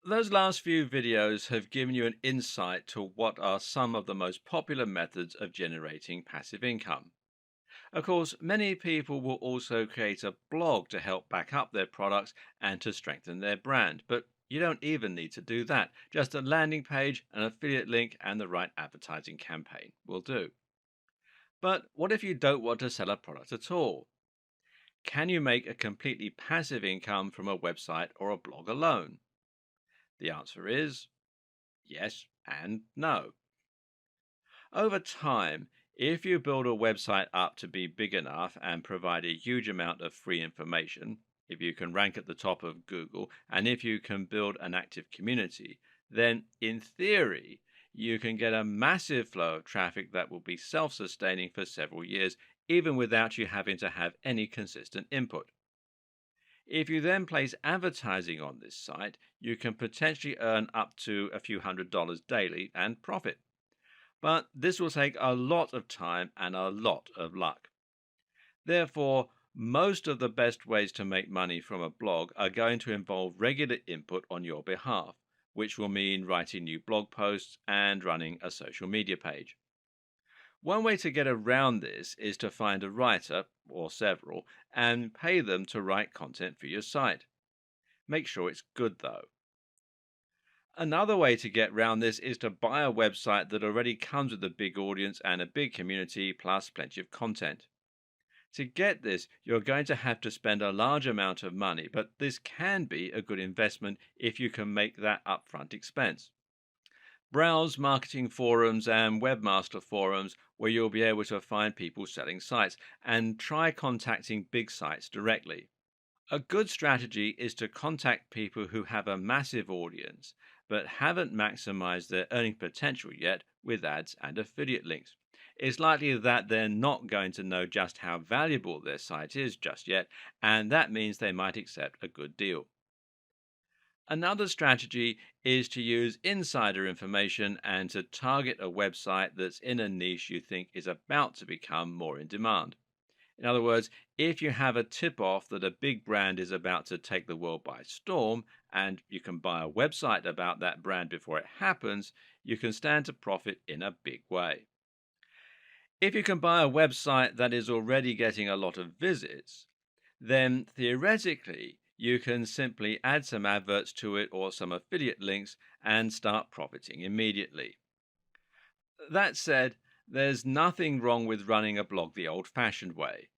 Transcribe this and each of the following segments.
Those last few videos have given you an insight to what are some of the most popular methods of generating passive income. Of course, many people will also create a blog to help back up their products and to strengthen their brand, but you don't even need to do that. Just a landing page, an affiliate link, and the right advertising campaign will do. But what if you don't want to sell a product at all? Can you make a completely passive income from a website or a blog alone? The answer is yes and no. Over time, if you build a website up to be big enough and provide a huge amount of free information, if you can rank at the top of Google, and if you can build an active community, then in theory, you can get a massive flow of traffic that will be self sustaining for several years, even without you having to have any consistent input. If you then place advertising on this site, you can potentially earn up to a few $100s daily and profit. But this will take a lot of time and a lot of luck. Therefore, most of the best ways to make money from a blog are going to involve regular input on your behalf, which will mean writing new blog posts and running a social media page. One way to get around this is to find a writer, or several, and pay them to write content for your site. Make sure it's good though. Another way to get around this is to buy a website that already comes with a big audience and a big community, plus plenty of content. To get this, you're going to have to spend a large amount of money, but this can be a good investment if you can make that upfront expense. Browse marketing forums and webmaster forums where you'll be able to find people selling sites, and try contacting big sites directly. A good strategy is to contact people who have a massive audience but haven't maximized their earning potential yet with ads and affiliate links. It's likely that they're not going to know just how valuable their site is just yet, and that means they might accept a good deal. Another strategy is to use insider information and to target a website that's in a niche you think is about to become more in demand. In other words, if you have a tip off that a big brand is about to take the world by storm, and you can buy a website about that brand before it happens, you can stand to profit in a big way. If you can buy a website that is already getting a lot of visits, then theoretically you can simply add some adverts to it or some affiliate links and start profiting immediately. That said, there's nothing wrong with running a blog the old fashioned way.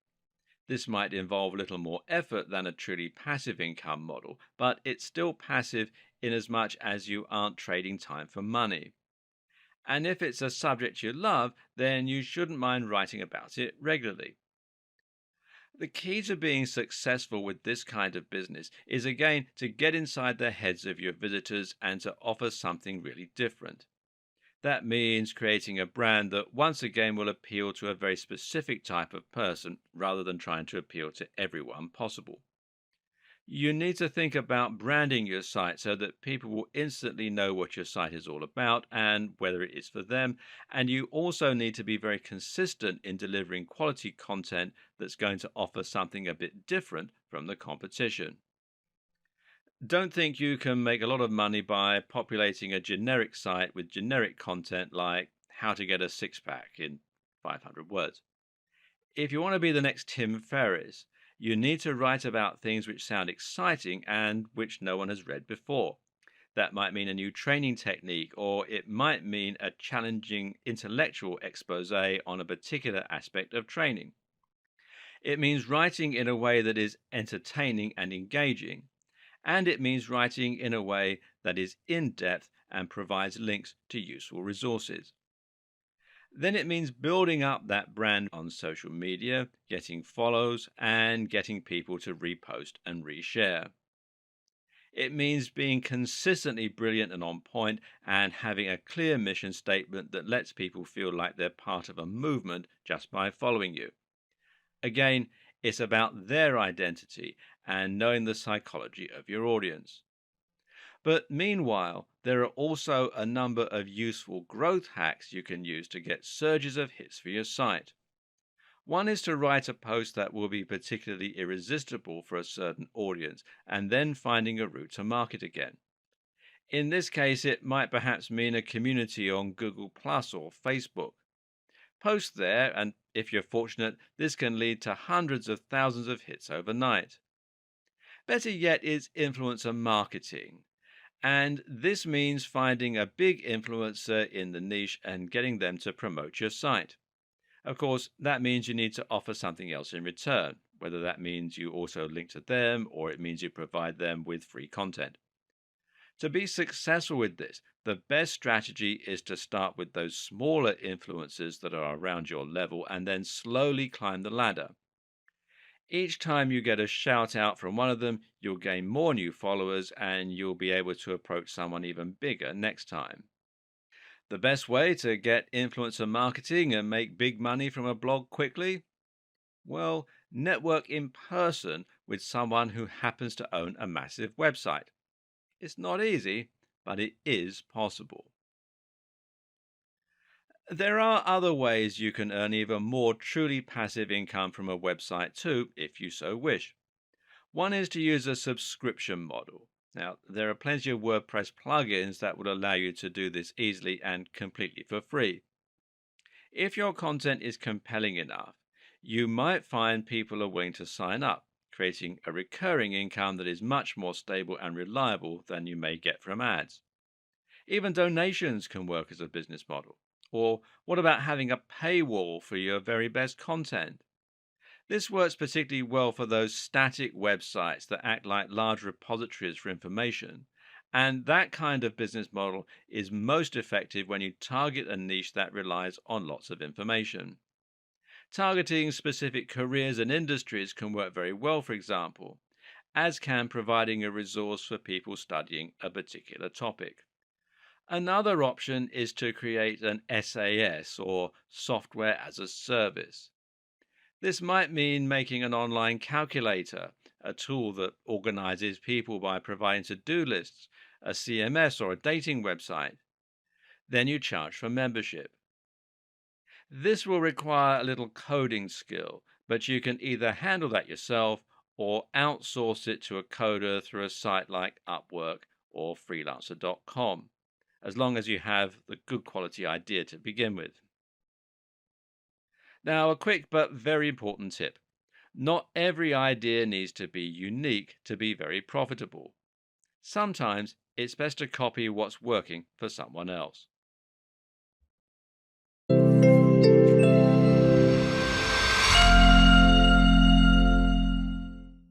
This might involve a little more effort than a truly passive income model, but it's still passive in as much as you aren't trading time for money. And if it's a subject you love, then you shouldn't mind writing about it regularly. The key to being successful with this kind of business is again to get inside the heads of your visitors and to offer something really different. That means creating a brand that once again will appeal to a very specific type of person rather than trying to appeal to everyone possible. You need to think about branding your site so that people will instantly know what your site is all about and whether it is for them. And you also need to be very consistent in delivering quality content that's going to offer something a bit different from the competition. Don't think you can make a lot of money by populating a generic site with generic content like how to get a six pack in 500 words. If you want to be the next Tim Ferriss, you need to write about things which sound exciting and which no one has read before. That might mean a new training technique, or it might mean a challenging intellectual expose on a particular aspect of training. It means writing in a way that is entertaining and engaging, and it means writing in a way that is in depth and provides links to useful resources. Then it means building up that brand on social media, getting follows, and getting people to repost and reshare. It means being consistently brilliant and on point and having a clear mission statement that lets people feel like they're part of a movement just by following you. Again, it's about their identity and knowing the psychology of your audience. But meanwhile, there are also a number of useful growth hacks you can use to get surges of hits for your site. One is to write a post that will be particularly irresistible for a certain audience and then finding a route to market again. In this case, it might perhaps mean a community on Google Plus or Facebook. Post there, and if you're fortunate, this can lead to hundreds of thousands of hits overnight. Better yet is influencer marketing. And this means finding a big influencer in the niche and getting them to promote your site. Of course, that means you need to offer something else in return, whether that means you also link to them or it means you provide them with free content. To be successful with this, the best strategy is to start with those smaller influencers that are around your level and then slowly climb the ladder. Each time you get a shout out from one of them, you'll gain more new followers and you'll be able to approach someone even bigger next time. The best way to get influencer marketing and make big money from a blog quickly? Well, network in person with someone who happens to own a massive website. It's not easy, but it is possible. There are other ways you can earn even more truly passive income from a website too, if you so wish. One is to use a subscription model. Now, there are plenty of WordPress plugins that would allow you to do this easily and completely for free. If your content is compelling enough, you might find people are willing to sign up, creating a recurring income that is much more stable and reliable than you may get from ads. Even donations can work as a business model. Or what about having a paywall for your very best content? This works particularly well for those static websites that act like large repositories for information. And that kind of business model is most effective when you target a niche that relies on lots of information. Targeting specific careers and industries can work very well, for example, as can providing a resource for people studying a particular topic. Another option is to create an SaaS or software as a service. This might mean making an online calculator, a tool that organizes people by providing to do lists, a CMS, or a dating website. Then you charge for membership. This will require a little coding skill, but you can either handle that yourself or outsource it to a coder through a site like Upwork or freelancer.com, as long as you have the good quality idea to begin with. Now, a quick but very important tip. Not every idea needs to be unique to be very profitable. Sometimes it's best to copy what's working for someone else.